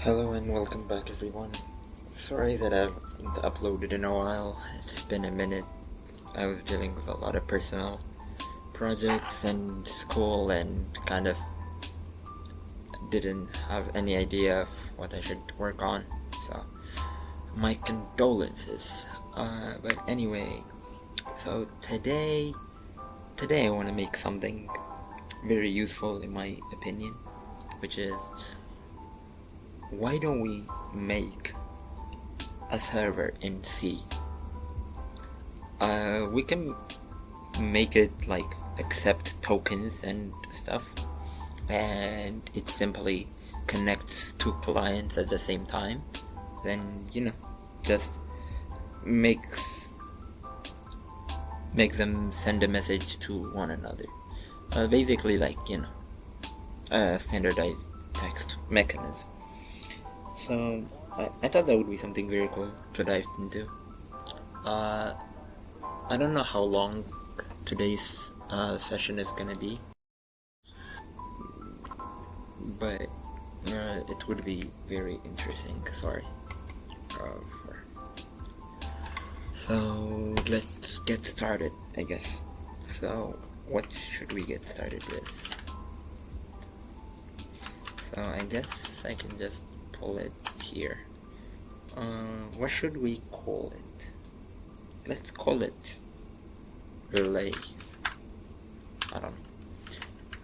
Hello and welcome back everyone. Sorry that I haven't uploaded in a while. It's been a minute. I was dealing with a lot of personal projects and school and kind of didn't have any idea of what I should work on. So my condolences. But anyway, so today I want to make something very useful in my opinion, which is why don't we make a server in C? We can make it like accept tokens and stuff, and it simply connects two clients at the same time. Then just makes them send a message to one another. Basically, like a standardized text mechanism. So I thought that would be something very cool to dive into. I don't know how long today's session is gonna be, but it would be very interesting. Sorry. So let's get started, I guess. So what should we get started with? So I guess I can just pull it here. What should we call it? Let's call it relay. I don't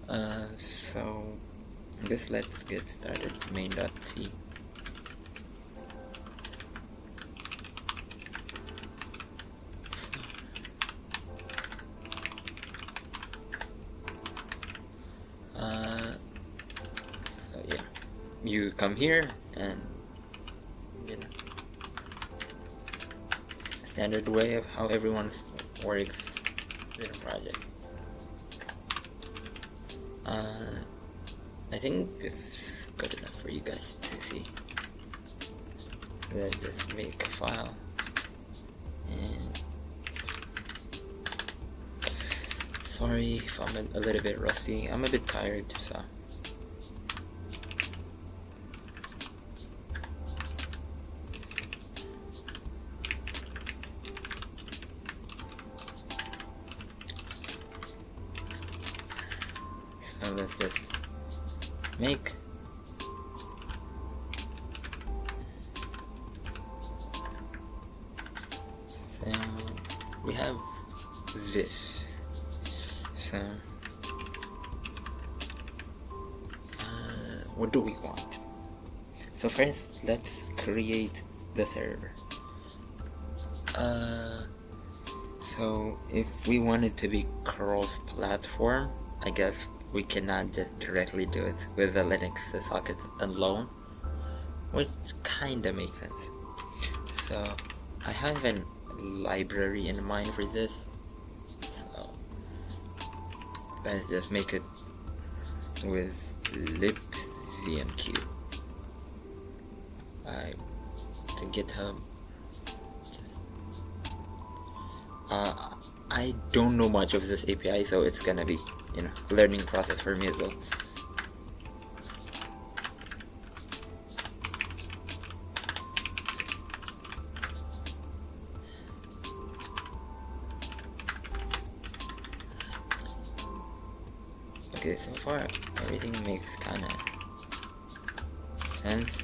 know. So I guess let's get started. Main.c. So yeah, you come here and standard way of how everyone works in a project. I think it's good enough for you guys to see. Let's just make a file and sorry if I'm a little bit rusty. I'm a bit tired, so let's just make so we have this. So what do we want? So first let's create the server. So if we want it to be cross-platform, I guess we cannot just directly do it with the Linux sockets alone, which kinda makes sense. So I have a library in mind for this, so let's just make it with libzmq. To GitHub. I don't know much of this API, so it's gonna be learning process for me as well. Okay, so far everything makes kind of sense.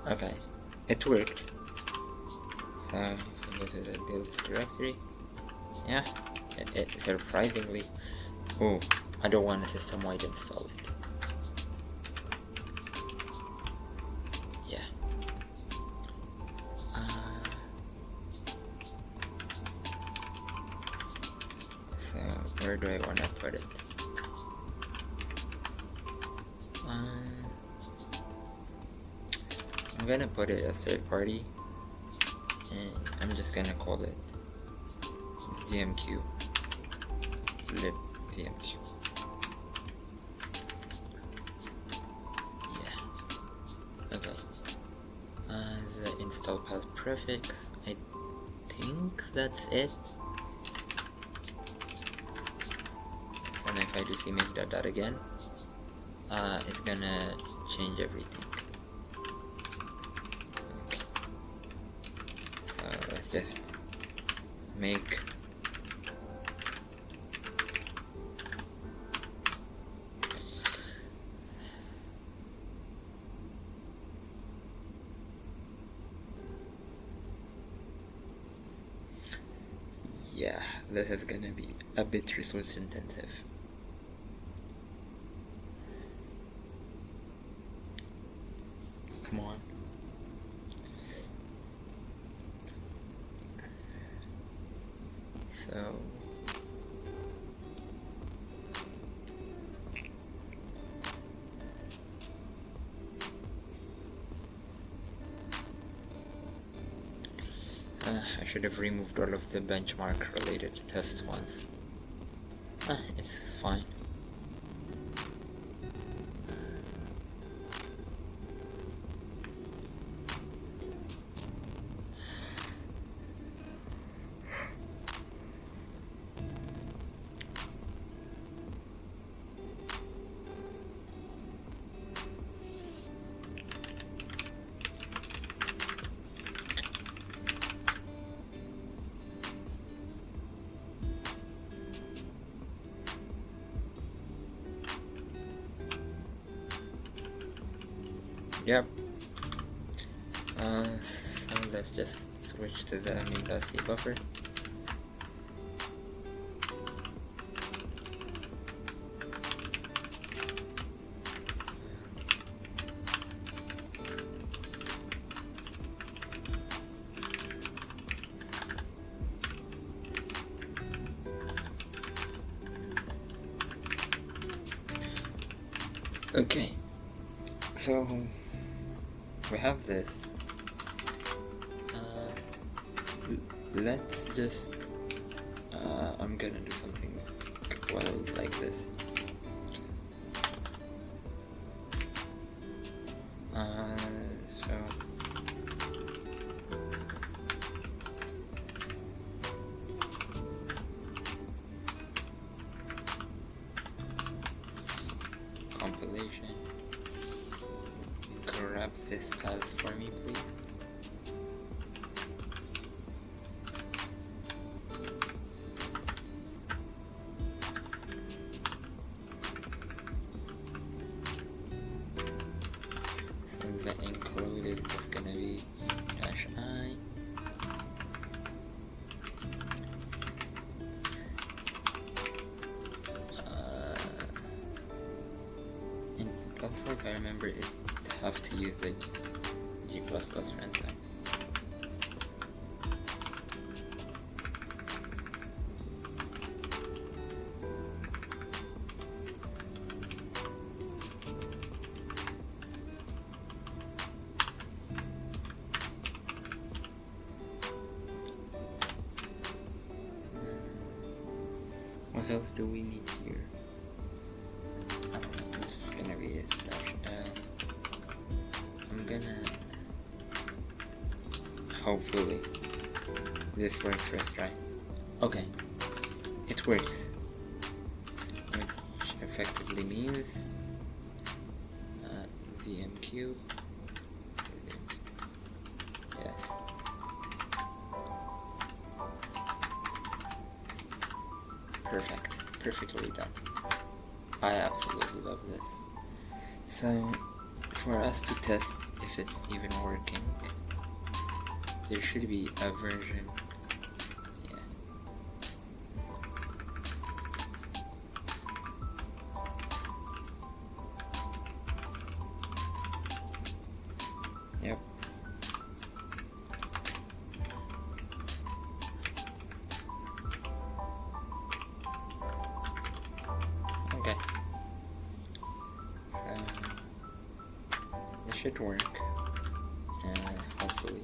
Okay, it worked. So if I go to the builds directory, yeah, it surprisingly, oh, I don't want a system-wide install it. Yeah. So where do I want to put it? I'm gonna put it as third party, and I'm just gonna call it ZMQ lib ZMQ. the install path prefix. I think that's it. And if I do cmake.dot again, it's gonna change everything. Okay. So let's just make yeah, this is gonna be a bit resource intensive. Come on. So I should have removed all of the benchmark related test ones. It's fine. Yep. So let's just switch to the main.c buffer. Okay. So we have this. Let's just I'm gonna do something wild like this. So compilation, grab this path for me, please. The included is gonna be -i. And also, if I remember, it have to use the G++ runtime. What else do we need here? This is gonna be it. I'm gonna hopefully this works first try. Okay, it works, which effectively means ZMQ. Yes. Perfectly done. I absolutely love this. So, for us to test if it's even working, there should be a version. Yeah. Yep. Okay. So this should work. Hopefully.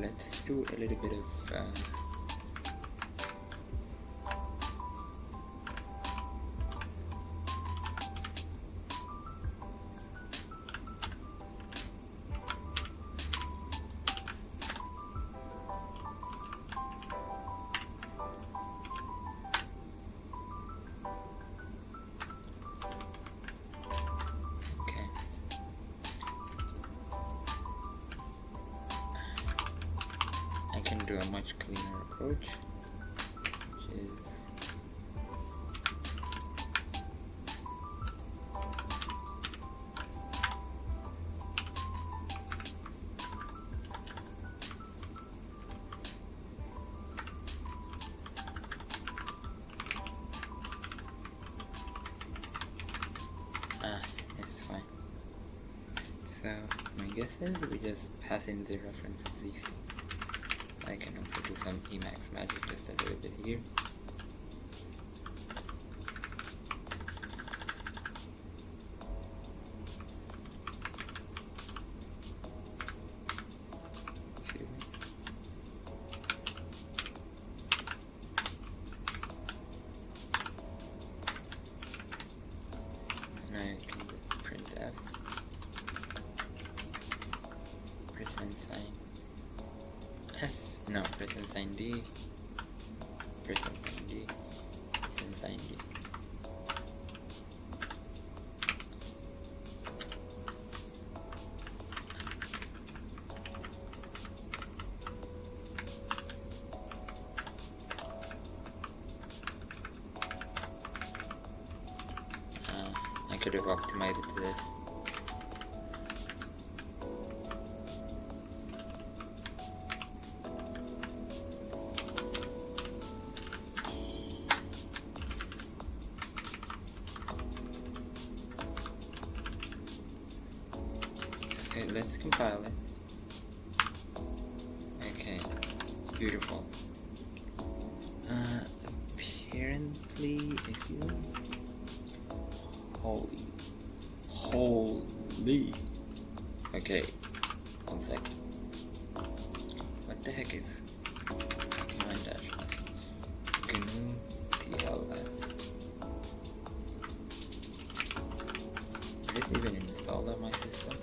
let's do a little bit of I can do a much cleaner approach, which is it's fine. So my guess is we just pass in the reference of ZC. I can also do some Emacs magic just a little bit here. And I can just print F, percent sign S, no, percent sign D, percent sign D, percent sign D. I could have optimized it to this. Okay, let's compile it. Okay, beautiful. Apparently, I see one. Holy. Okay, 1 second. What the heck is command dash GNU TLS? Is this even installed on my system?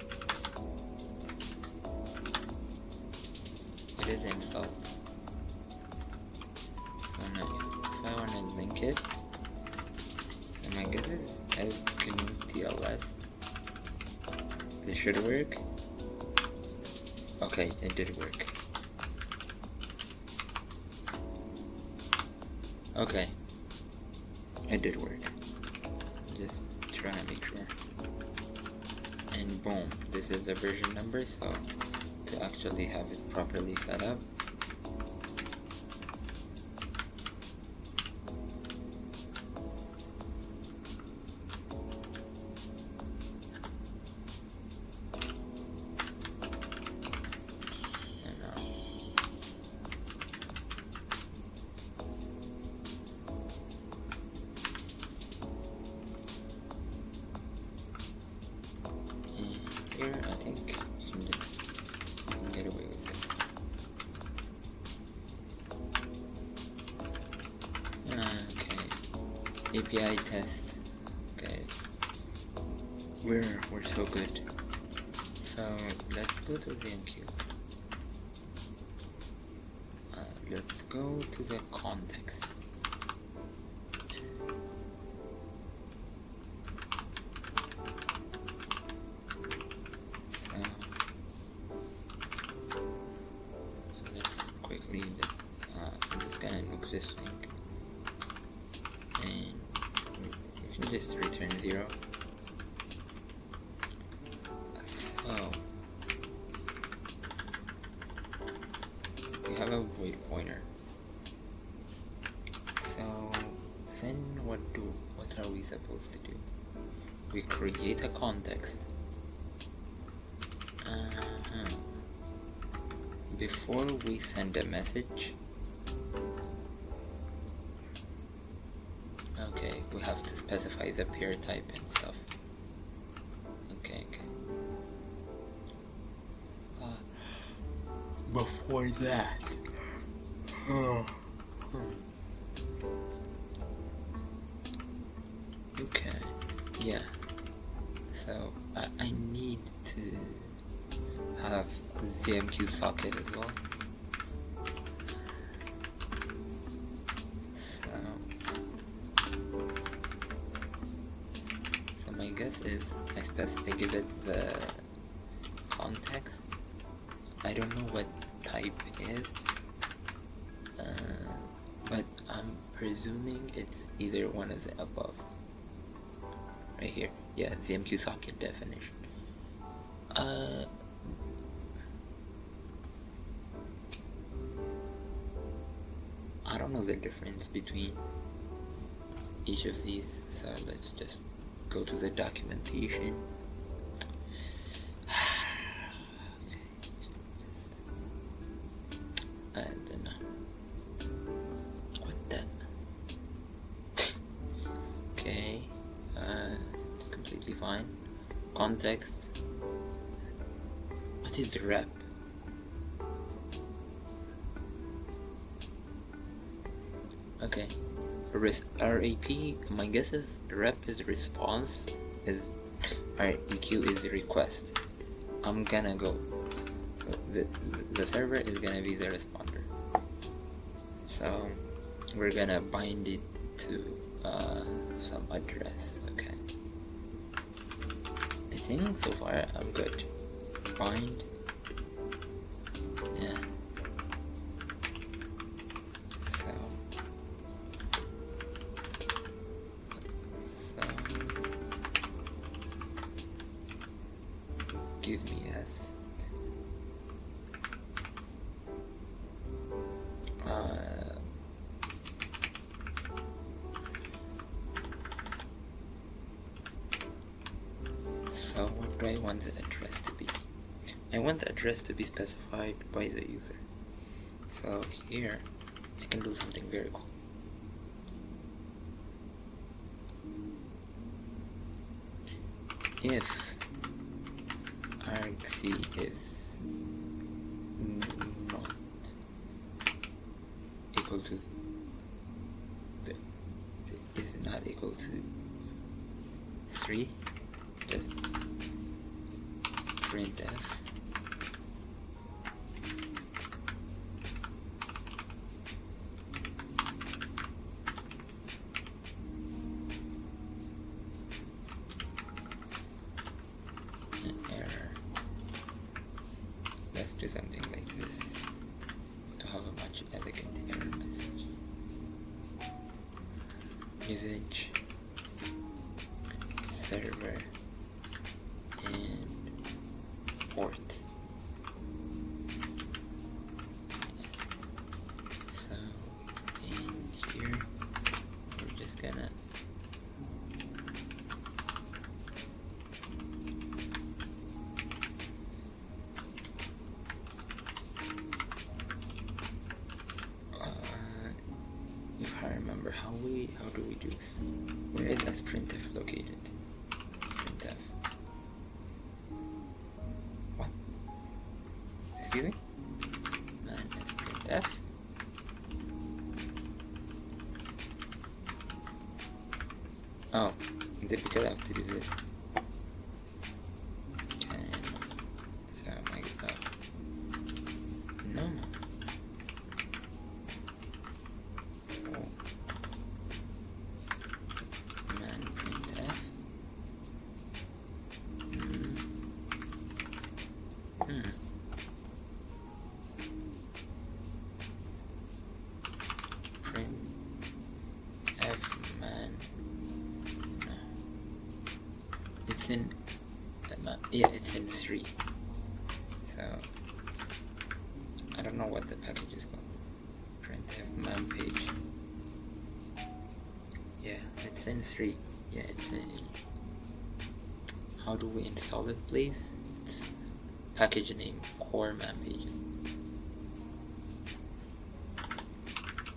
It is installed. So now, if I want to link it, so my guess is GNU TLS. This should work. Okay, it did work. Okay, it did work. Just trying to make sure. And boom, this is the version number, so to actually have it properly set up, here I think you can just get away with it. Okay, API test. Okay, we're so good. So let's go to ZMQ. Let's go to the context. I'm just gonna nuke this thing, and you can just return 0. So we have a void pointer. So then what are we supposed to do? We create a context. Before we send a message, okay, we have to specify the peer type and stuff. Okay. before that. Okay, yeah. So I need to have ZMQ socket as well. So my guess is I give it the context. I don't know what type it is, but I'm presuming it's either one of the above. Right here, yeah, ZMQ socket definition. I don't know the difference between each of these, so let's just go to the documentation. And then what the? Okay, it's completely fine. Context. What is rep? Okay, RAP. My guess is rep is response. EQ is request. I'm gonna go. The server is gonna be the responder. So we're gonna bind it to some address. Okay. I think so far I'm good. Bind. Yeah. Give me S. So what do I want the address to be? I want the address to be specified by the user. So here I can do something very cool. If argc is not equal to is not equal to 3, just printf do something like this to have a much elegant error message. Message server and port. So in here we're just gonna how do we do? Where is sprintf located? Printf. What? Excuse me? And sprintf. Oh, because I have to do this. So I no. It's in it's in 3, so I don't know what the package is called. Printf man page. Yeah, it's in 3. Yeah, it's in. How do we install it, please? It's package name core man pages.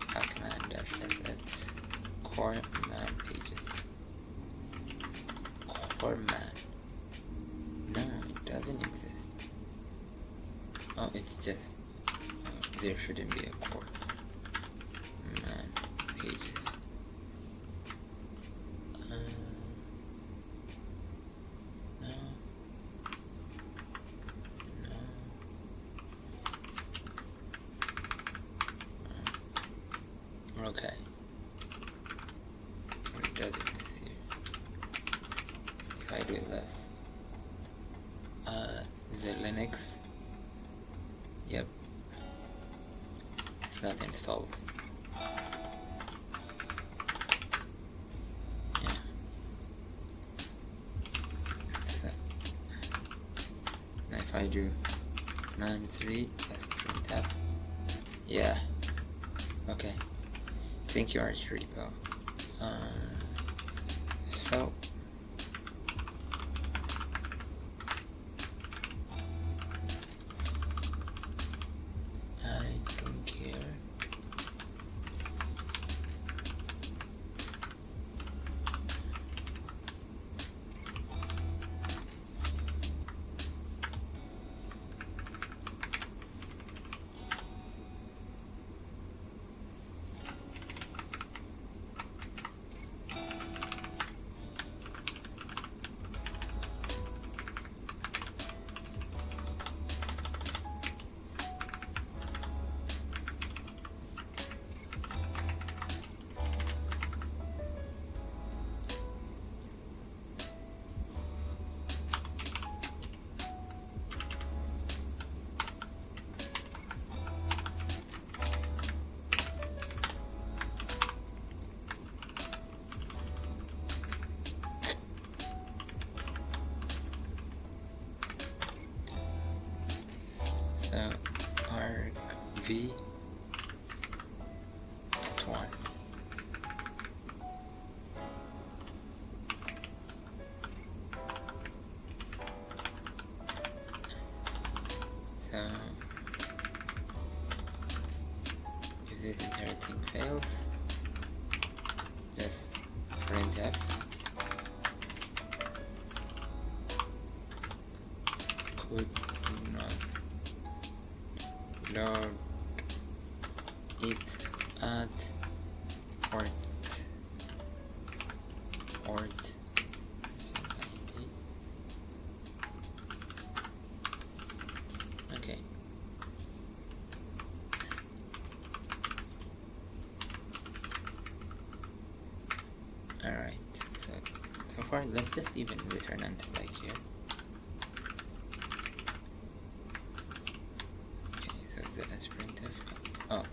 Pacman-ss core man pages. Core man. No, it doesn't exist. Oh, it's just there shouldn't be a core. Man, pages. No. Okay. What does it miss here? If I do this. Is it Linux? Yep. It's not installed. Yeah. So now if I do commands read as printf. Yeah. Okay. Thank you, Arch Repo. So I don't care. So argv at 1. So if this entire thing fails, just printf could not load it at port okay. Alright, so far let's just even return until like here. As printf. Oh.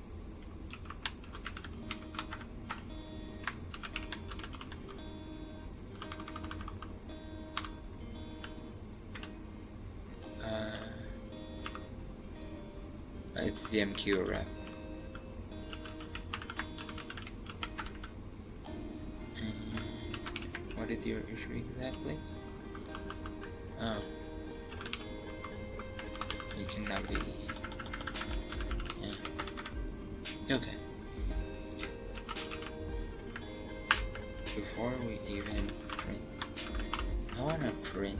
It's ZMQ wrap. What is your issue exactly? Oh. You cannot be. Okay. Before we even print, I want to print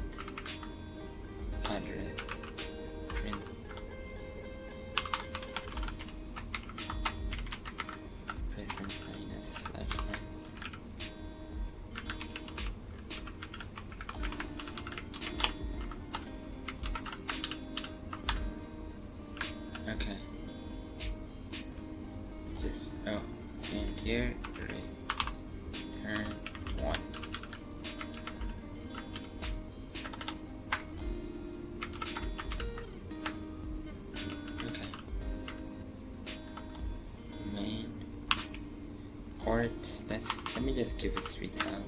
address. Print present sinus /n. Okay. Just and here return 1. Okay. Main port. Let me just give it 3,000.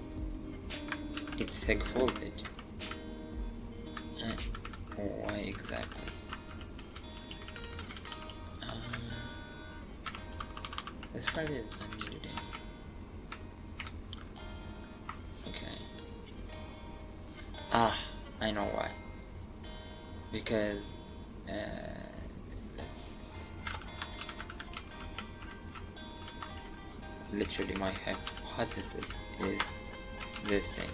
It's seg voltage. Why exactly? This probably is unneeded anyway. Okay. I know why. Because literally my hypothesis is this thing.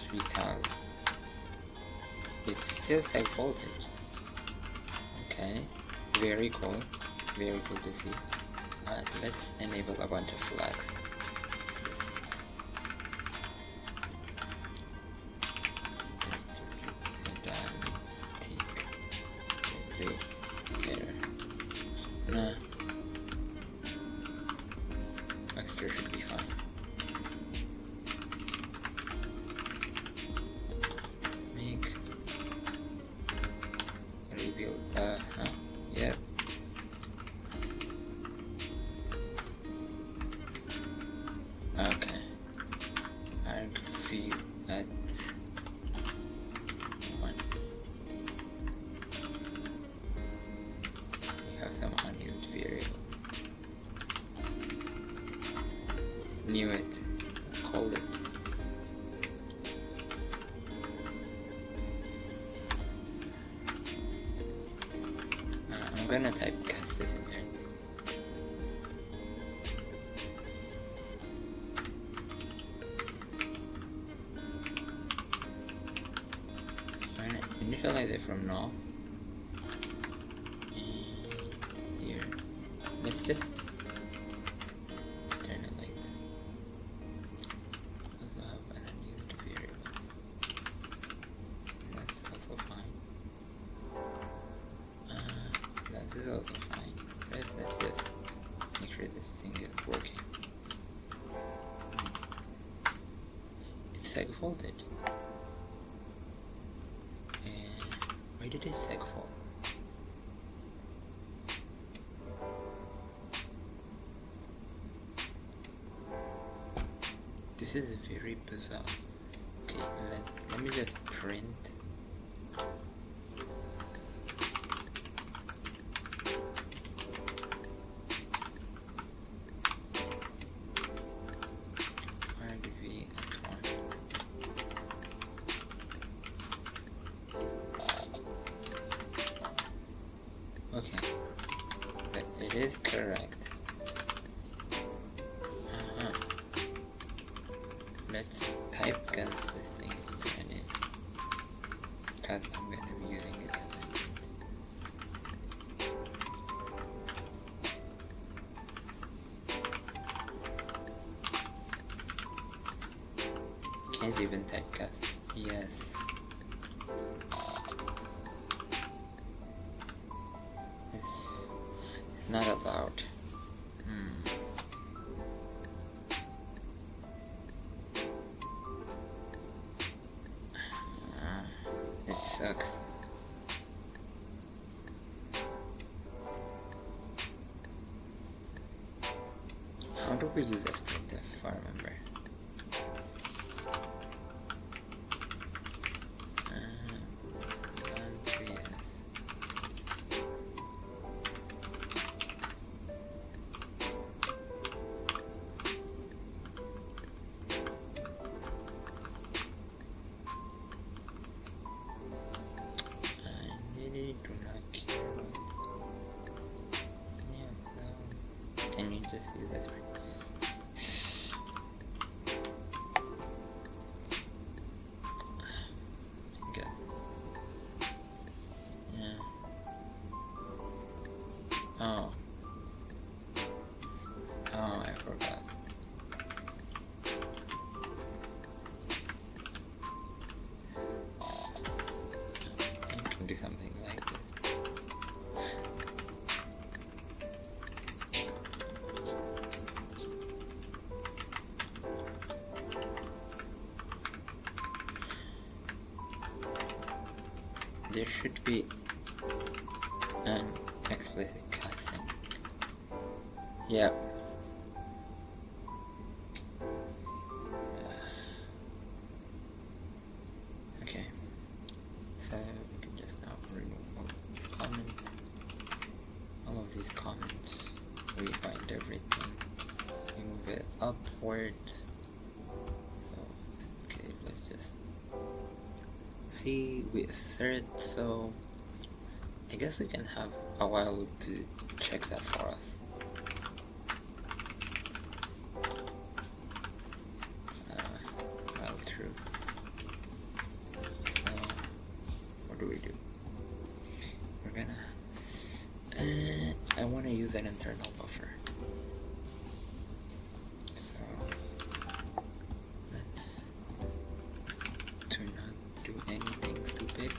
3,000. It's still high voltage. Okay, very cool to see. Let's enable a bunch of flags. Nah, extra should be fine. Make rebuild. Yep. Okay. Arc feed at 1. We have some unused variable. Knew it. Called it. I'm gonna typecast this in there. I'm gonna initialize it from null. And here. Let's just turn it like this. Also have an unused variable. That's also fine. That is also fine. Let's just make sure this thing is working. It's seg faulted. And why did it seg fault? This is very bizarre. Okay, let me just print. RDV at 1. Okay, but it is correct. Let's typecast this thing into an int, because I'm going to be using it as an int. Can't even typecast. Yes. It's not allowed. It sucks. How do we use sprintf if I remember? Do not care any of them. Can you just use this? I guess. Yeah. Oh, I forgot. I can do something like this. There should be an explicit casting. Yep. Okay. So we can just now remove all these comments. All of these comments. Rebind everything. Move it upward. So, okay, let's just see, we assert, so I guess we can have a while to check that for us. While true. So I want to use an internal buffer. So let's to not do anything stupid.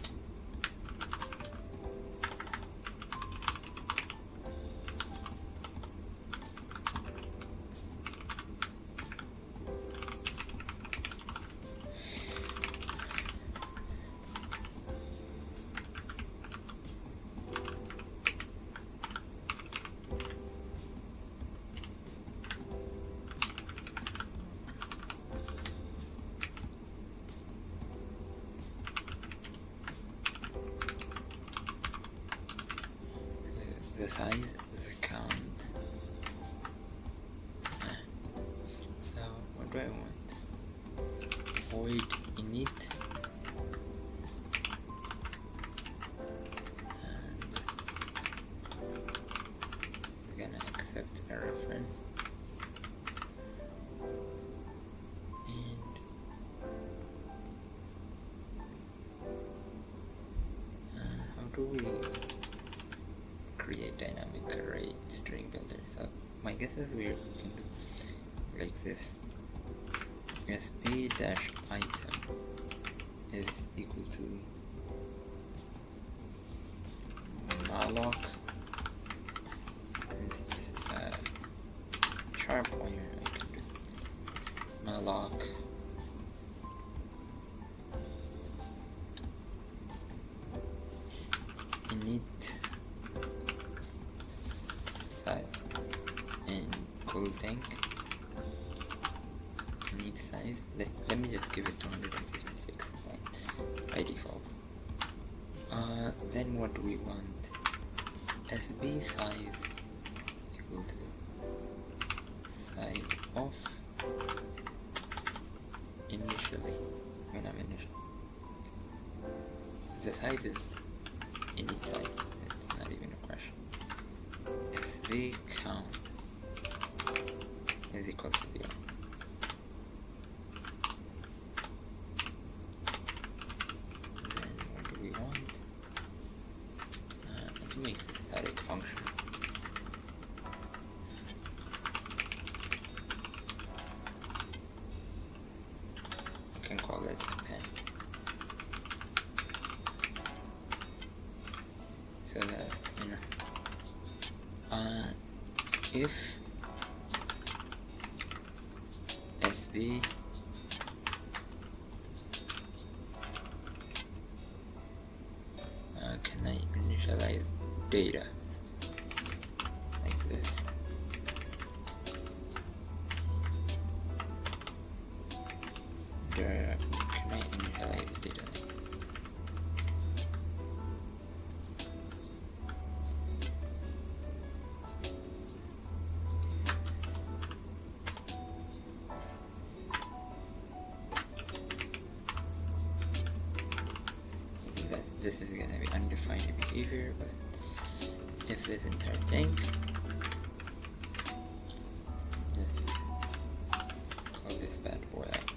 The size is a count. So what do I want? Void init and it's gonna accept a reference and how do we create dynamic array string builder? So my guess is we can do like this. sp-item is equal to malloc, since it's sharp pointer, I can do malloc init size and cool thing. Init size, let me just give it 256 by default. Then what do we want? SB size equal to size of initially, when I'm initial. The size is init size, it's not even a question. SV count is equals to 0. Then what do we want? To make this static function. I can call it append. So that, you know, if SB can I initialize data like this? Can I initialize data like this? This is gonna be undefined behavior, but if this entire thing, just call this bad boy out.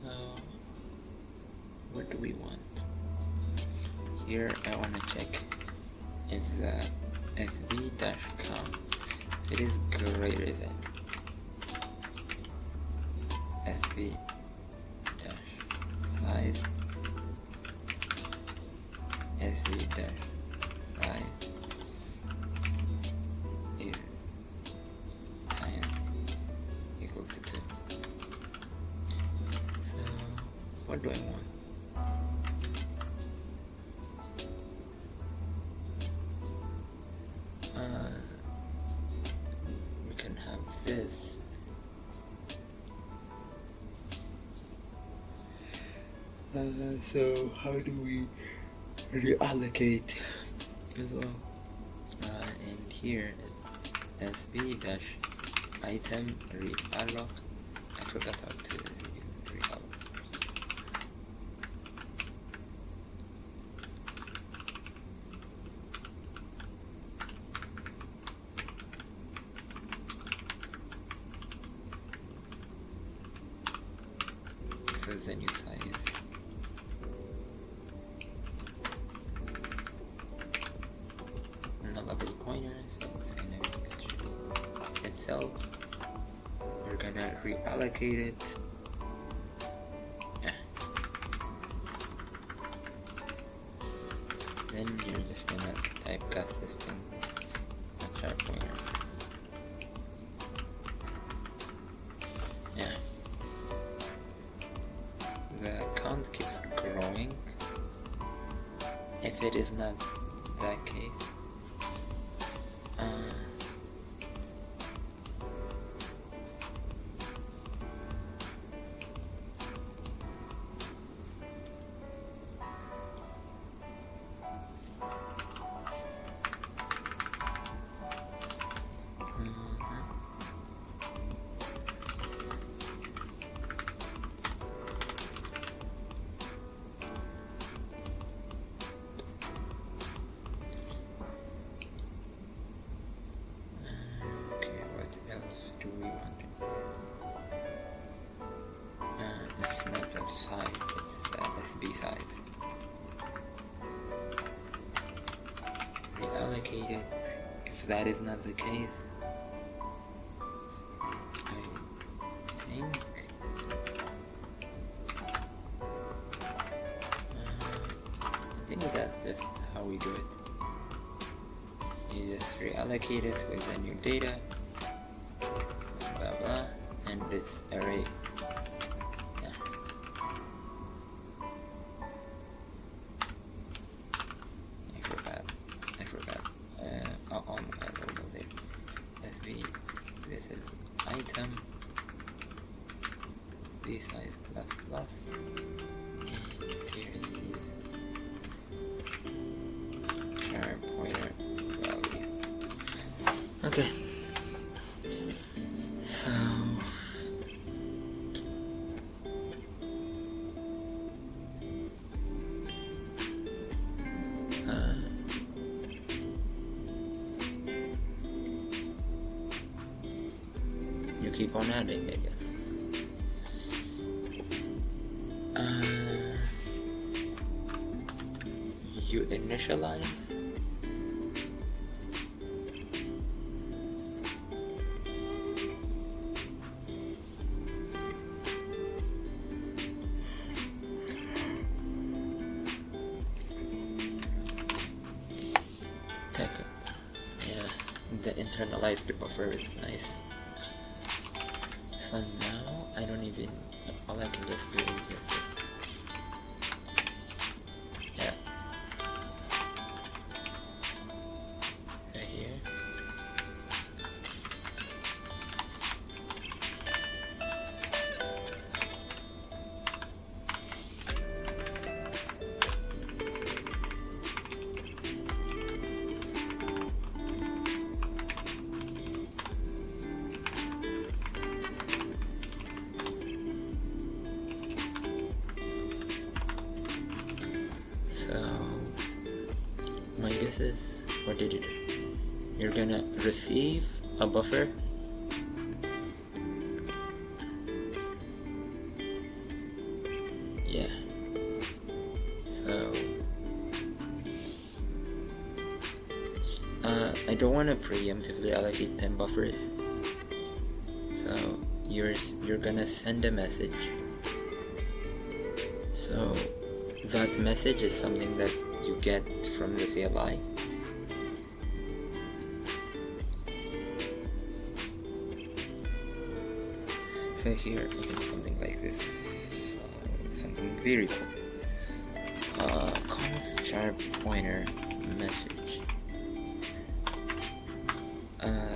So what do we want? Here I want to check if the fb-count it is greater than fb dash size sv dash size is times equal to 2. So what do I want? We can have this. So how do we reallocate as well? And here it's sb dash item reallocate. I forgot how to use reallocate. is the new size. Nullable pointer, so it's gonna be itself. We're gonna reallocate it. Then you're just gonna typecast system char pointer. Yeah. The count keeps growing. If it is not that case, size. Reallocate it. If that is not the case, I think that's just how we do it. You just reallocate it with the new data, blah blah, and this array. This is item b size plus plus, and here it is char pointer value. Okay, so you keep on adding, I guess. You initialize. Yeah, the internalized buffer is nice. So now I don't even, all I can just do is just this. Yeah. Right here. My guess is, what did you do? You're gonna receive a buffer. Yeah. So I don't want to preemptively allocate 10 buffers. So you're gonna send a message. So that message is something that you get from the CLI. So here I can do something like this, something very cool. Const char pointer message.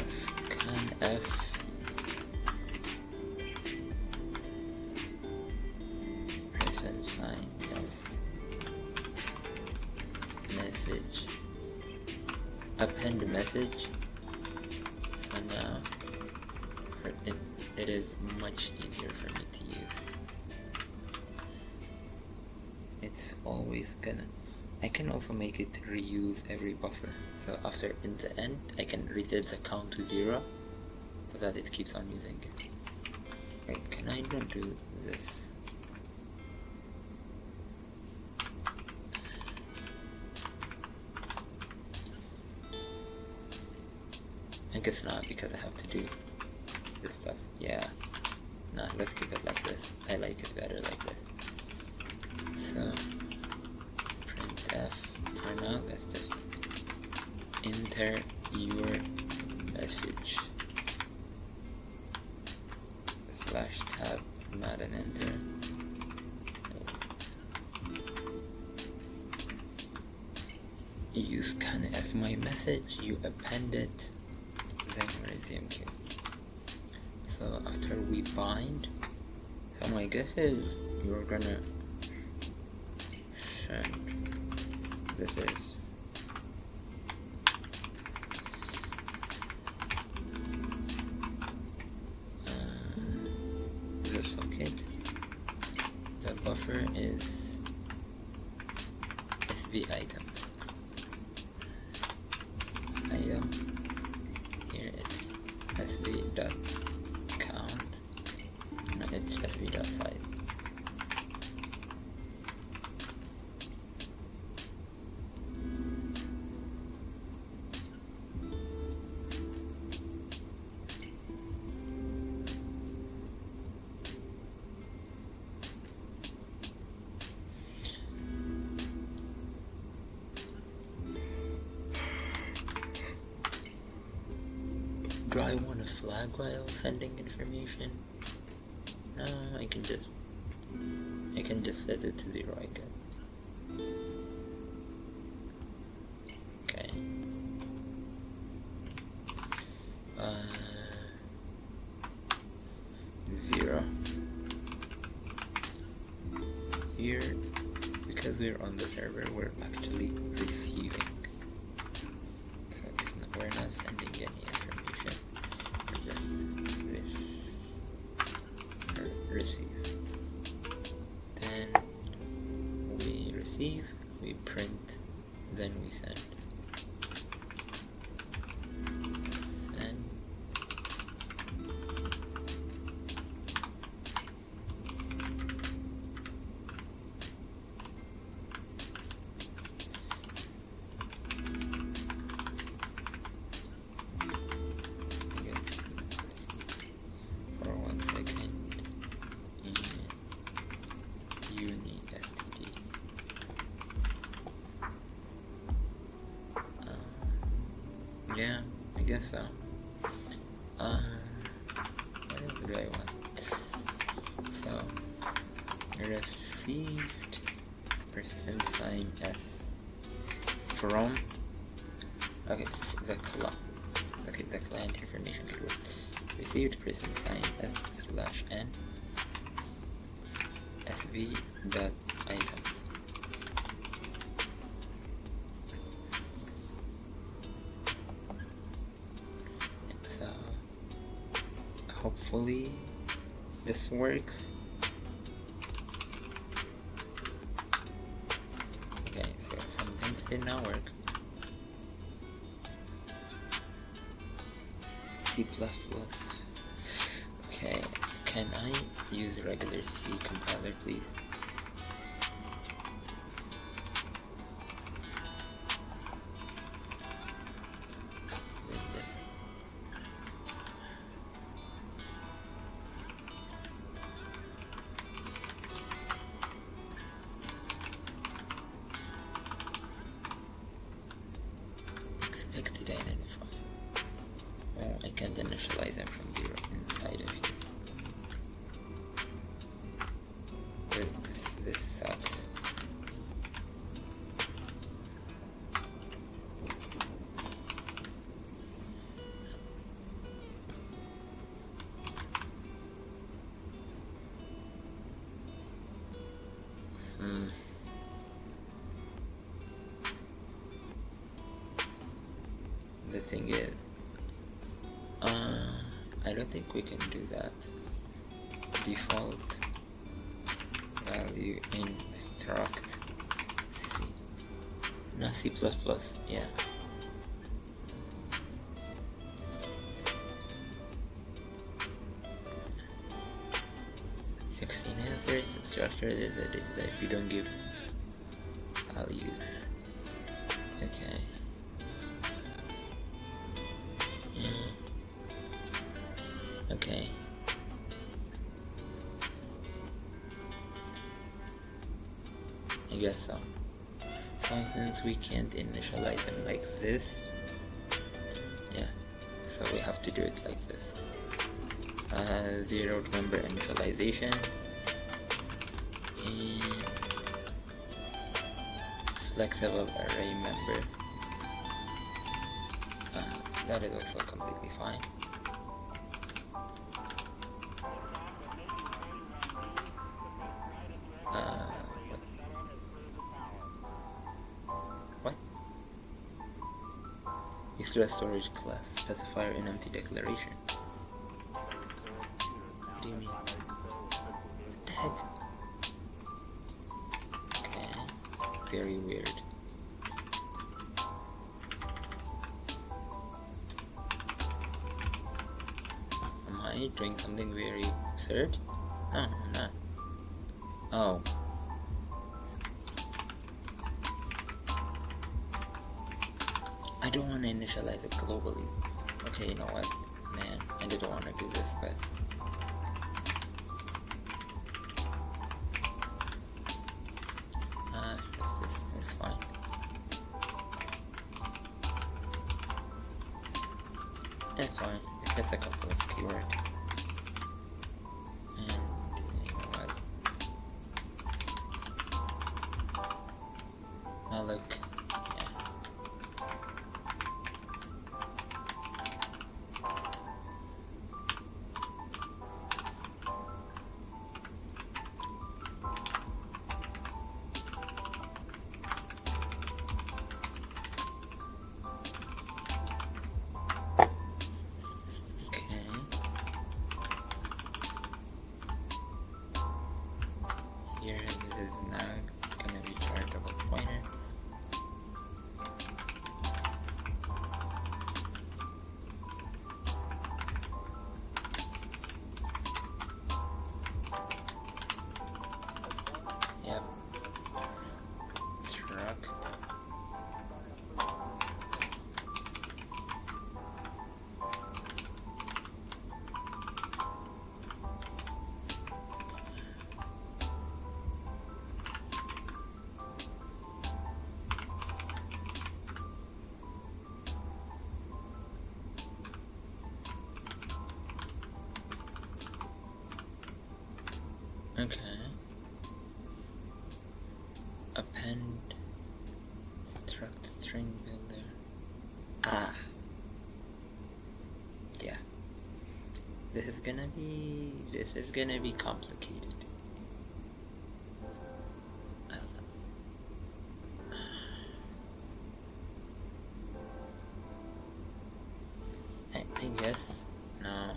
Scanf $sign s message, append message. So now it is much easier for me to use. It's always gonna, I can also make it reuse every buffer. So after in the end, I can reset the count to 0 so that it keeps on using it. Wait, can I not do this? I guess not, because I have to do this stuff. Yeah. No, let's keep it like this. I like it better like this. So printf for now, let's just enter your message /tab, not an enter. You scanf my message, you append it, then ZMQ. So after we bind, so my guess is you're gonna send, this is the socket, the buffer is SB items. Item, here it's sb.count, no, it's sb.size. Do I want to flag while sending information? No, I can just set it to 0, I guess. Okay. 0. Here, because we're on the server, we're actually receiving. So we're not sending any information. We're just receive. Then we receive, we print, then we send. Send. Yeah, I guess so. What else do I want? So, received $s from, okay, the client information keyword. Received $s/n sb.items. So hopefully this works. Okay, so some things did not work. C++. Okay, can I use regular C compiler, please? Then this. Expected identifier. Oh, I can't initialize them from 0 inside of here. This sucks. The thing is, I don't think we can do that. Default value instruct C. No, C++, yeah. Answers, structure the data type. You don't give values. Okay. Okay. I guess so. So since we can't initialize them like this, yeah, so we have to do it like this. Zeroed member initialization and flexible array member. That is also completely fine. What? Use the storage class specifier in empty declaration. What do you mean? What the heck? Okay, very weird. Am I doing something very absurd? No, I'm not. Oh. I don't want to initialize it globally. Okay, you know what? Man, I didn't want to do this, but... this is fine. It's fine. It's just a couple of keywords. And you know what? Now look. Here this is now gonna be chargeable pointer. Yep. Truck. Okay. Append struct string builder. Ah. Yeah. This is gonna be complicated. I guess no.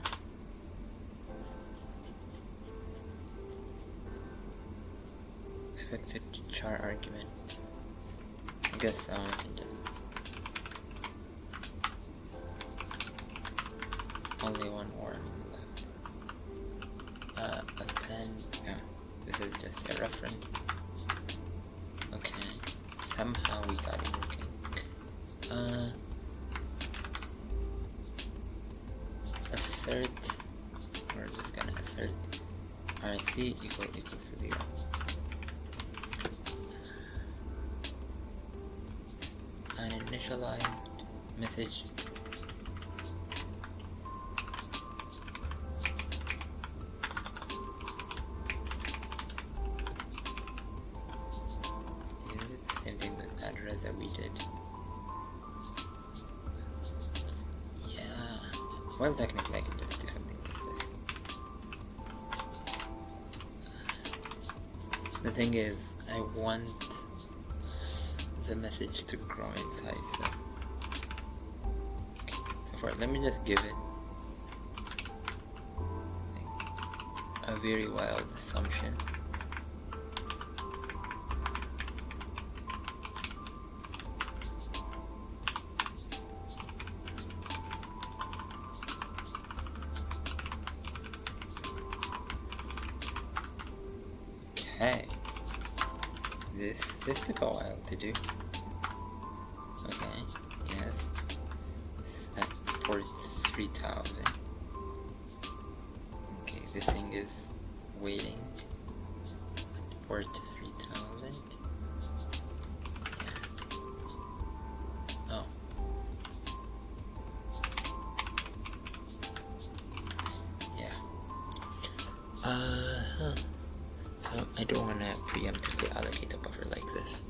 Expected char argument. I guess I can just only one warning left. Append. Yeah, this is just a reference. Okay, somehow we got it working. Assert. We're just gonna assert RC equals to 0. Uninitialized message. Is it the same thing with address that we did? Yeah. Well, technically I can just do something like this. The thing is, I want the message to grow in size, so okay. So far, let me just give it like a very wild assumption. Okay, this took a while to do. Okay, yes, it's at port 3000. this thing is waiting at port 3000. Yeah. Oh. Yeah. So I don't want to preemptively allocate a buffer like this.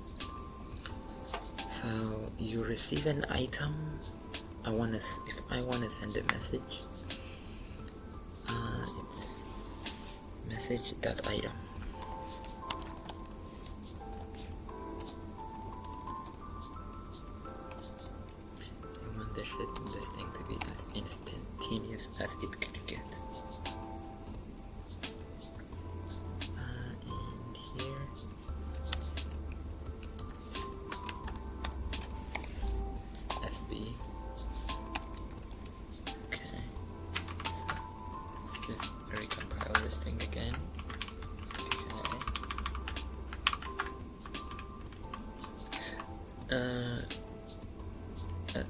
So you receive an item. If I wanna send a message, it's message.item. I want this thing to be as instantaneous as it could get. And here, SB. Okay, so let's just recompile this thing again. Okay.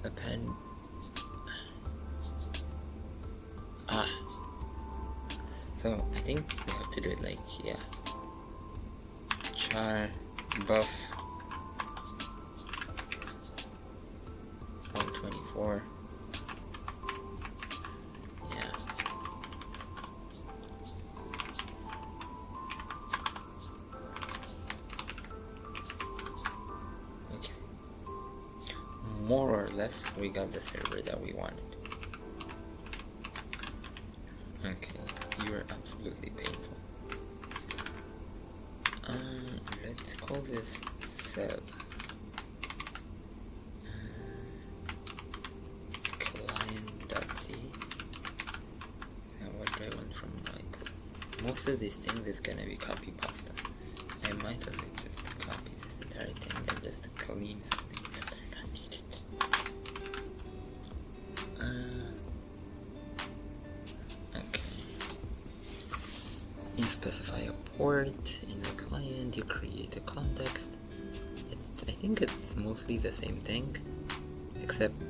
Append. So I think we have to do it like, yeah, char buff 124. Yeah. Okay. More or less, we got the server that we wanted. Okay, you are absolutely painful. Let's call this sub client.c. And what do I want from my? Most of these things is gonna be copy pasta. I might as well just copy this entire thing and just clean something so they're not needed. You specify a port in the client, you create a context. I think it's mostly the same thing, except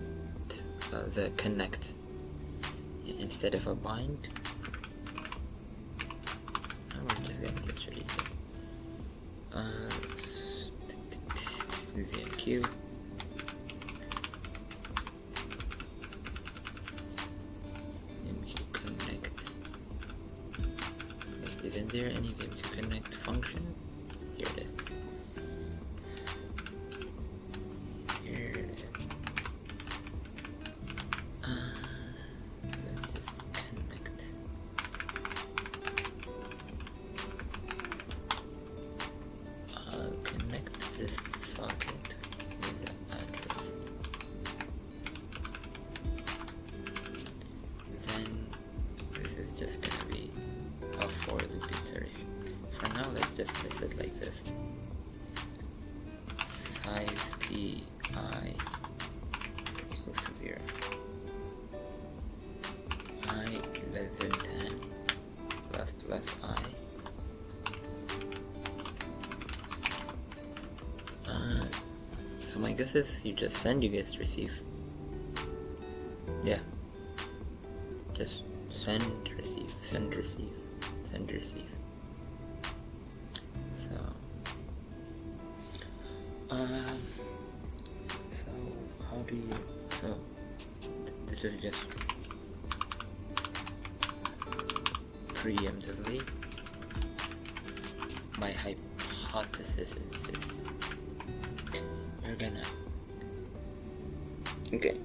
the connect. Instead of a bind, we're just gonna literally just ZMQ. Isn't there any ZMQ connect function? Here it is. Here it is. Let's just connect. Connect this socket with the address. Then this is just gonna be a for loop iteration. For now, let's just place it like this. Size ti equals to 0. I less than 10 plus I. So my guess is you just send, you guys receive. Yeah. Just send, receive, send, receive. Send, receive. So how do you, this is just preemptively. My hypothesis is this. We're gonna, okay.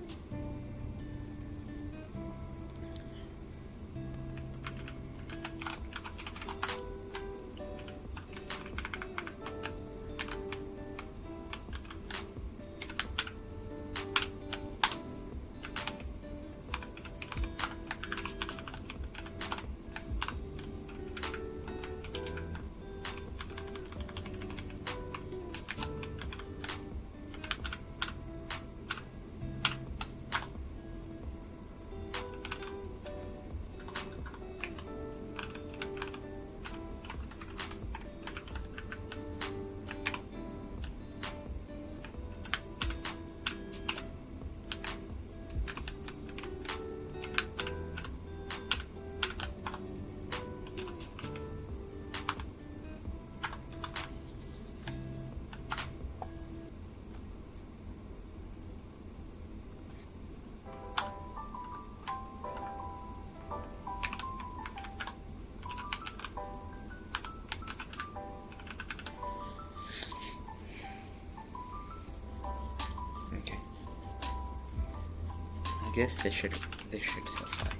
guess this should suffice.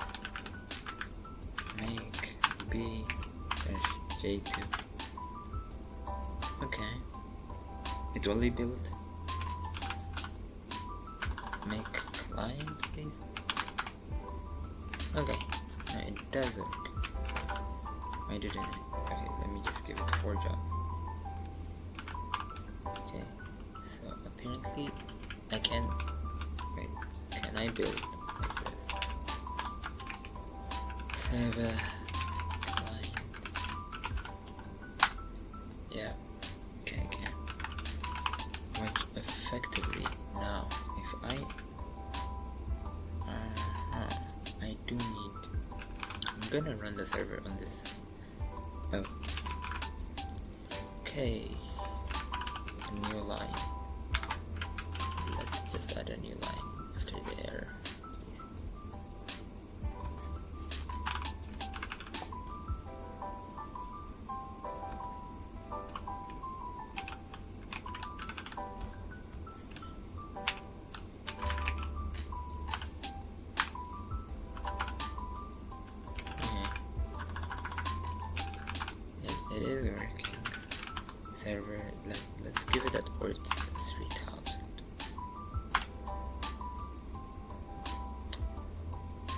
Make b j2. Okay. It will be built. Make client, please. Okay. No, it does work. Why didn't it? Okay, let me just give it 4 jobs. Okay. So apparently I can. Wait. Can I build like this? Server client. Yeah. Okay, I can. Which effectively now, if I do need. I'm gonna run the server on this. Oh. Okay. A new line. Let's just add a new line after the error. It is working. Server, let's give it at port 3000.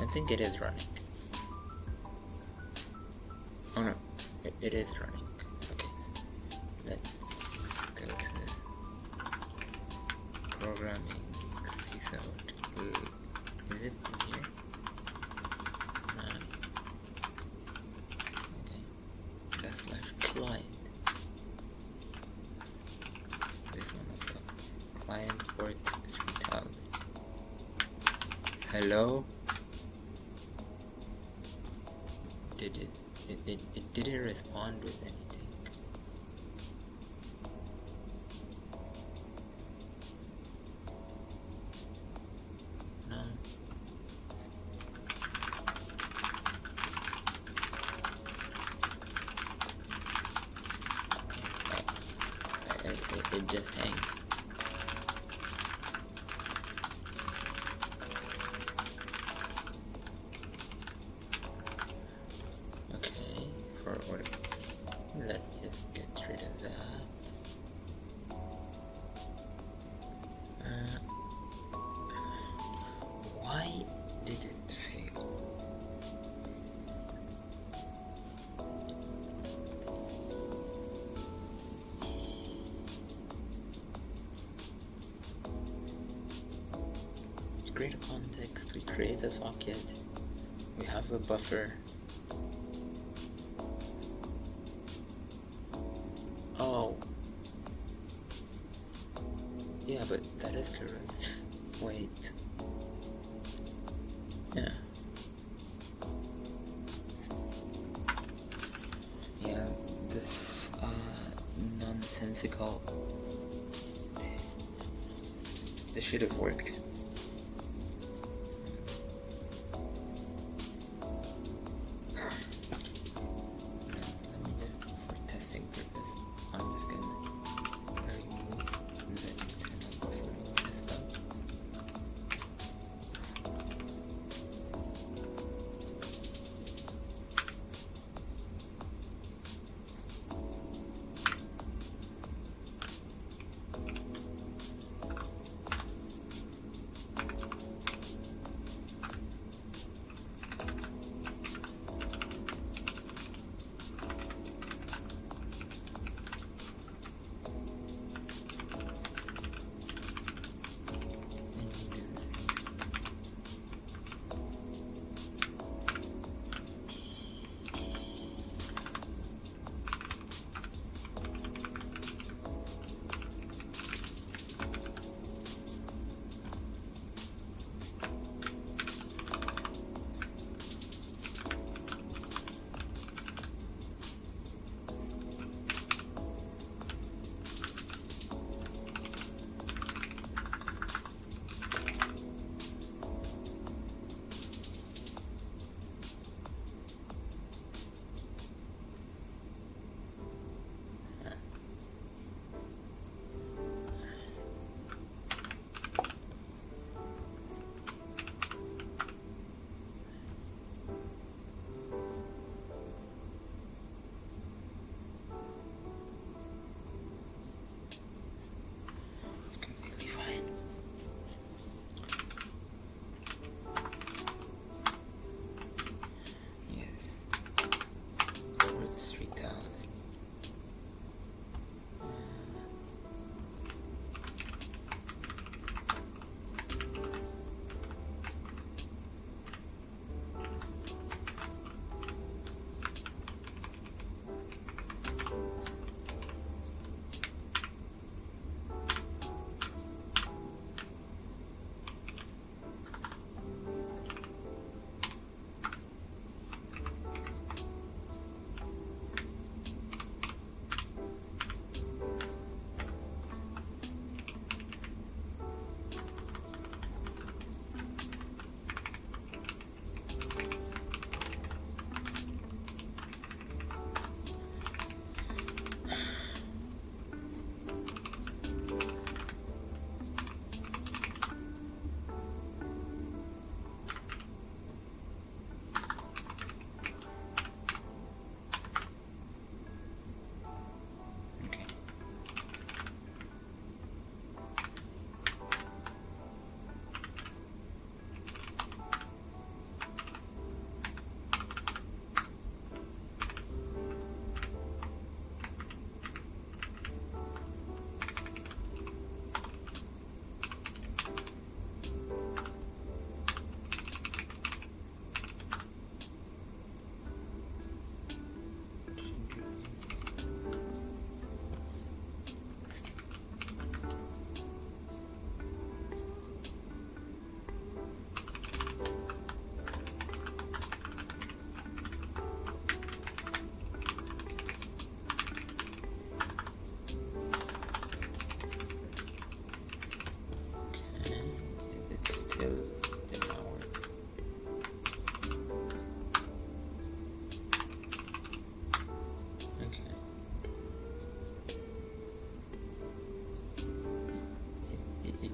I think it is running. Oh no, it is running. Okay, let's go to programming. Is it in here? No. Client. This one as well. Client port 3000. Hello? It didn't respond with anything. No. It just hangs. Okay, for order. Let's just get rid of that. Why did it fail? Create a context, we create a socket, we have a buffer. Oh. Yeah, but that is correct. Wait. Yeah. Yeah, this nonsensical. This should have worked.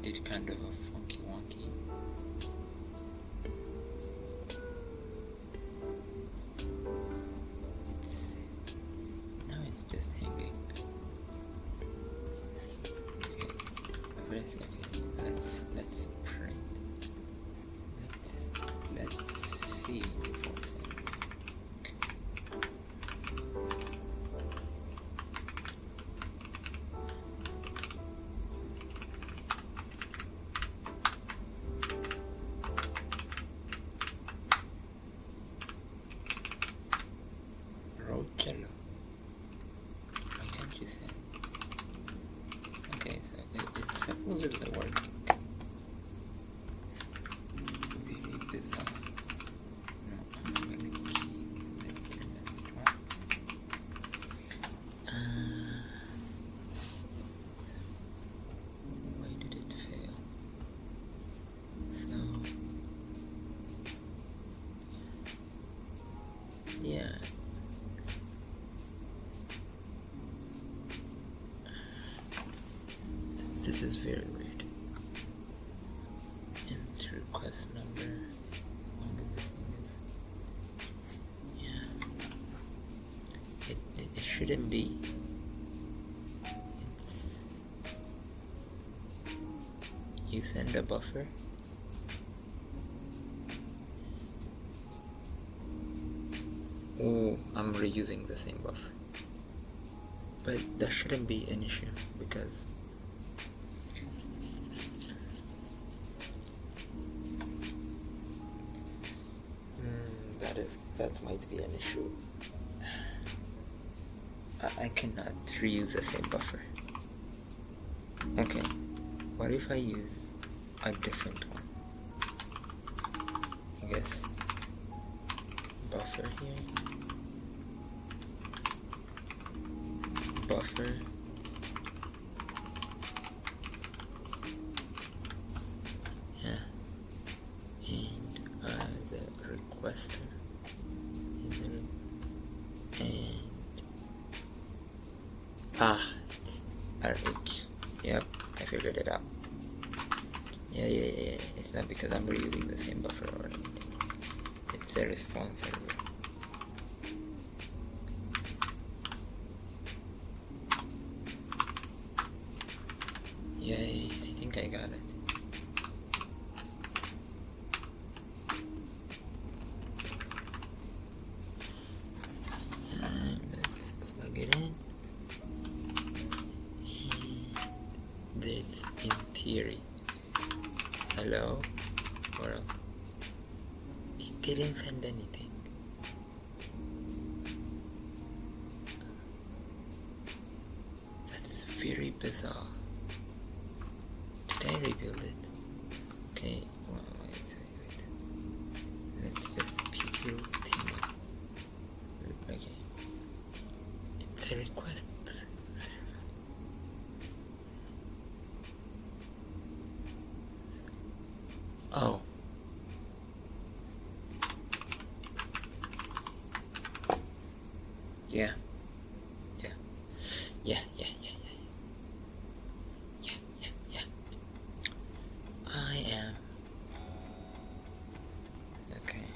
did kind of a funky wonky. Now it's just hanging. Okay, let's print. Let's see for a second. Jello. Why can't you send? Okay, so it's supposedly working. Very bizarre. No, I'm gonna keep the message one. So why did it fail? So yeah. This is very weird. Enter request number. How long as this thing is? Yeah. It shouldn't be. It's. You send a buffer. Oh, I'm reusing the same buffer. But that shouldn't be an issue because that might be an issue. I cannot reuse the same buffer. Okay, what if I use a different one? I guess buffer here, buffer, yeah, and the requester. It's RH. Yep, I figured it out. Yeah. It's not because I'm reusing the same buffer or anything. It's a response server. Yay, I think I got it. And let's plug it in. This in theory. Hello? World. It didn't send anything. That's very bizarre. Did I rebuild it? Okay, wait. Let's just PQ team. Okay. It's a request. Oh. Yeah. I am. Okay.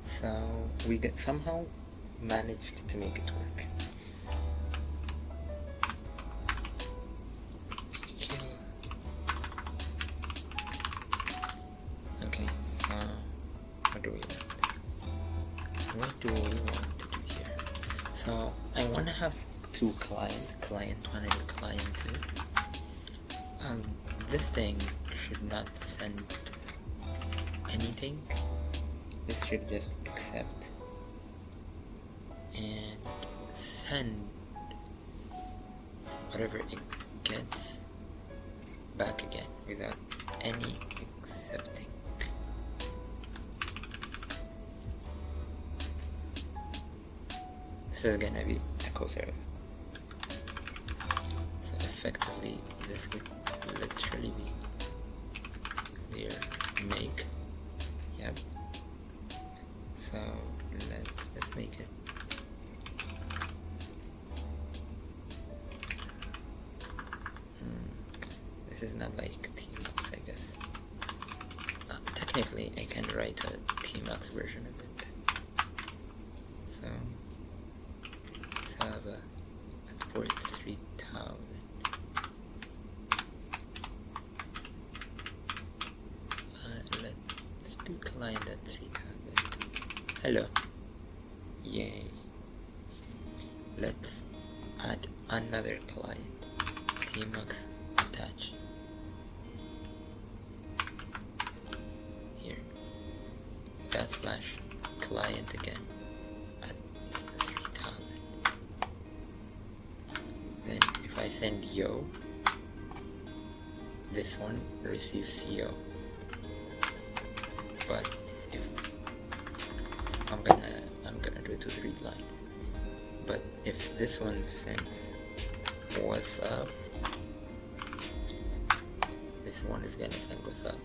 So we somehow managed to make it work. what do we want to do here? So I want to have two client 1 and client 2. This thing should not send anything. This should just accept and send whatever it gets back again without any accepting. This is gonna be Echo Server. So effectively, this would literally be clear make. Yep. So let's make it. This is not like Tmux, I guess. Technically, I can write a Tmux version of it. So let's have at port 3000. Let's do client at 3000. Hello. Yay. Let's add another client. Tmux attach. Here. / client again at 3000. Then if I send yo, this one receives yo. But if I'm gonna do it with read line. But if this one sends what's up, this one is gonna send what's up.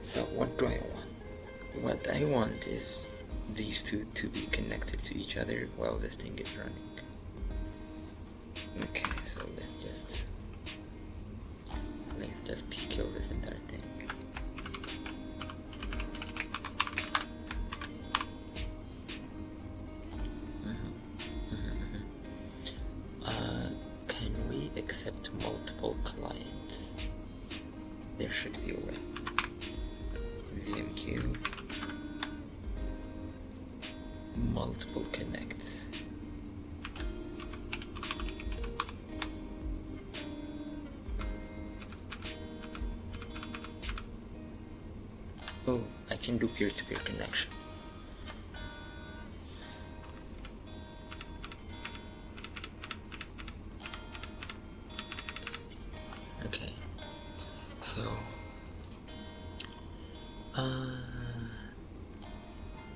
So what do I want? What I want is these two to be connected to each other while this thing is running. Okay, so let's just p-kill this entire thing. Can we accept multiple clients? There should be a way. ZMQ multiple connects. Oh, I can do peer-to-peer connection. Okay, so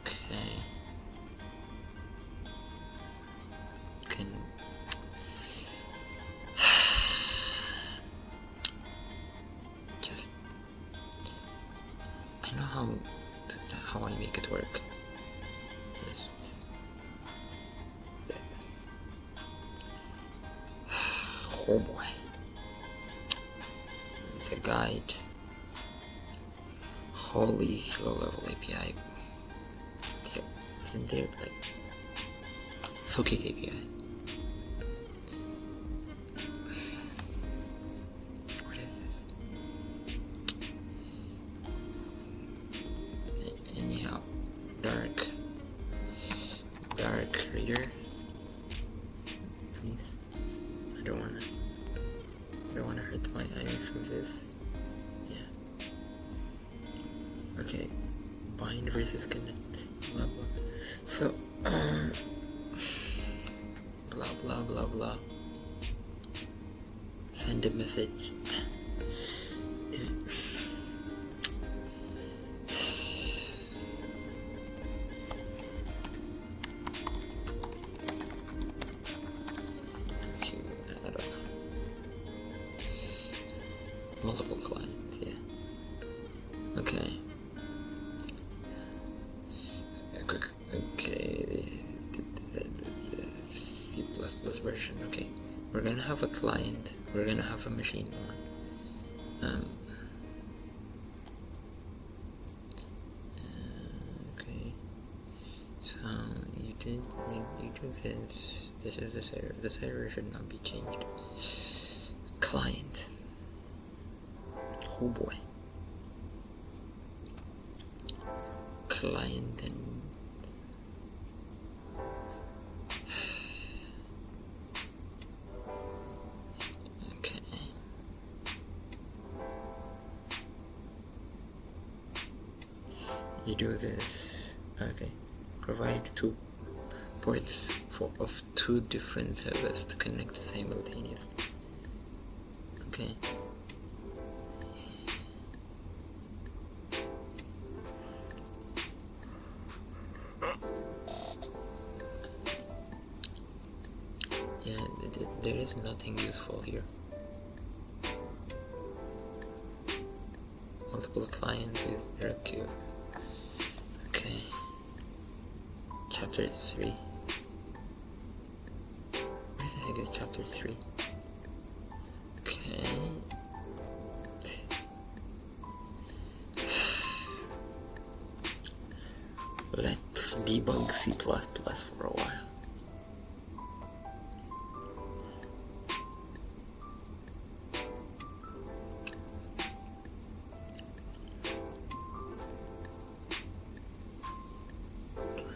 okay, can just I know how I make it work. Just oh boy. The guide. Holy low-level API. Yep. Isn't there like Socket API? What is this? Anyhow, dark reader. Please. I don't wanna hurt my eyes with this. Yeah. Okay. Bind versus connect. Blah blah. So blah blah blah blah. Send a message. Is multiple clients, yeah. Okay. Okay. C++ version. Okay. We're gonna have a client. We're gonna have a machine one. Okay. So you do this. This is the server. The server should not be changed. Client. Oh boy. Client and do this. Okay, provide 2 ports of 2 different servers to connect simultaneously. Okay. Yeah, there is nothing useful here. Multiple clients with ZMQ. Okay. Chapter 3. Where the heck is chapter 3? Okay. Let's debug C++ for a while.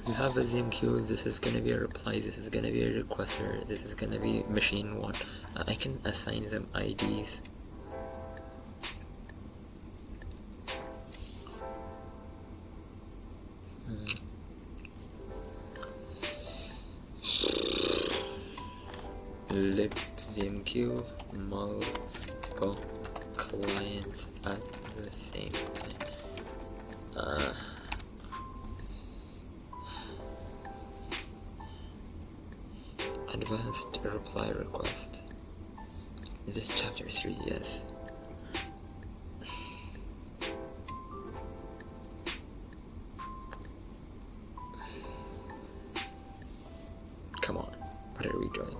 You have a ZMQ, this is gonna be a reply, this is gonna be a requester, this is gonna be machine 1. I can assign them IDs. Lib ZMQ multiple clients at the same time. Advanced reply request. Is this chapter 3? Yes. Come on, what are we doing?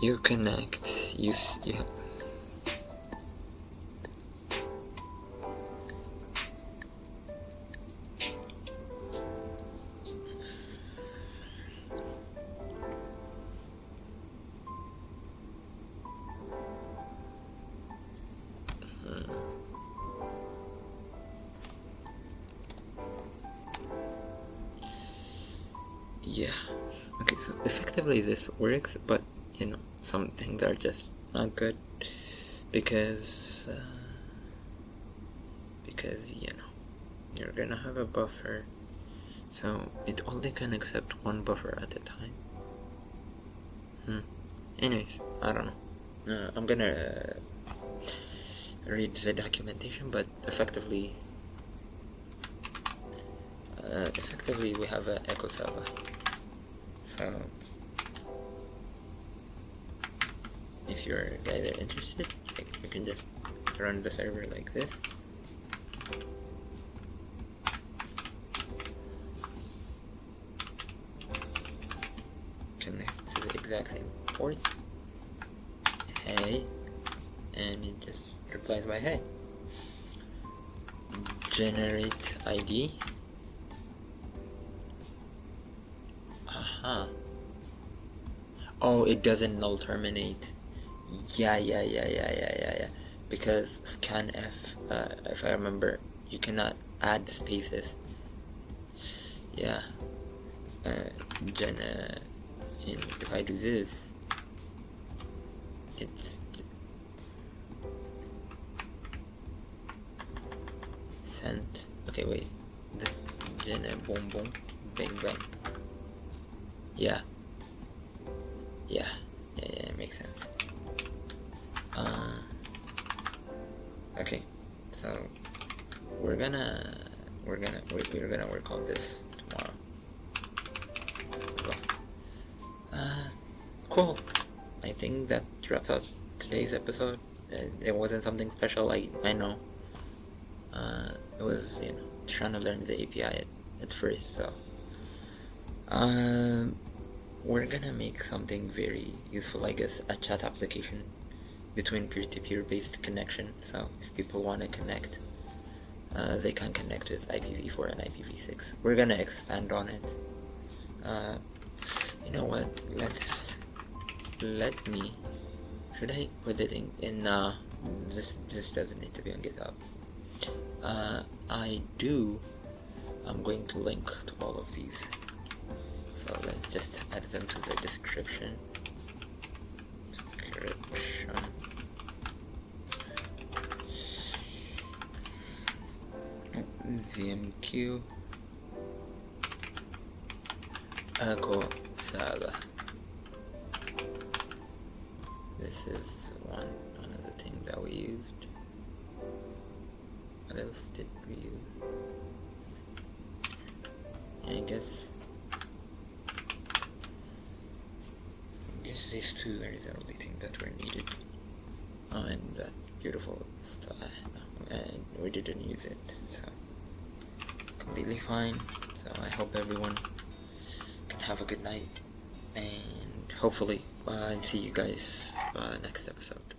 You connect, you have yeah. Okay, so effectively this works, but you know, some things are just not good because you know, you're gonna have a buffer, so it only can accept 1 buffer at a time. Anyways, I don't know. I'm gonna read the documentation, but effectively we have an Echo Server. So if you're guys are interested, you can just run the server like this. Connect to the exact same port. Hey, and it just replies by hey. Generate ID. Oh, it doesn't null terminate. Yeah. Because scanf, if I remember, you cannot add spaces. Yeah. If I do this, it's sent. Okay, wait. This boom boom, bang bang. Yeah, it makes sense. Okay, so we're gonna work on this tomorrow. So, cool. I think that wraps up today's episode. It wasn't something special. I know. It was, you know, trying to learn the API at first. So, we're gonna make something very useful, I guess, a chat application between peer-to-peer based connection. So if people want to connect, they can connect with IPv4 and IPv6. We're gonna expand on it. You know what? Should I put it in this doesn't need to be on GitHub. I'm going to link to all of these. So let's just add them to the description. description. ZMQ Echo Server. This is one of the things that we used. What else did we use? I guess these two are the only things that were needed. Oh, and that beautiful star, and we didn't use it, so completely fine. So I hope everyone can have a good night, and hopefully see you guys next episode.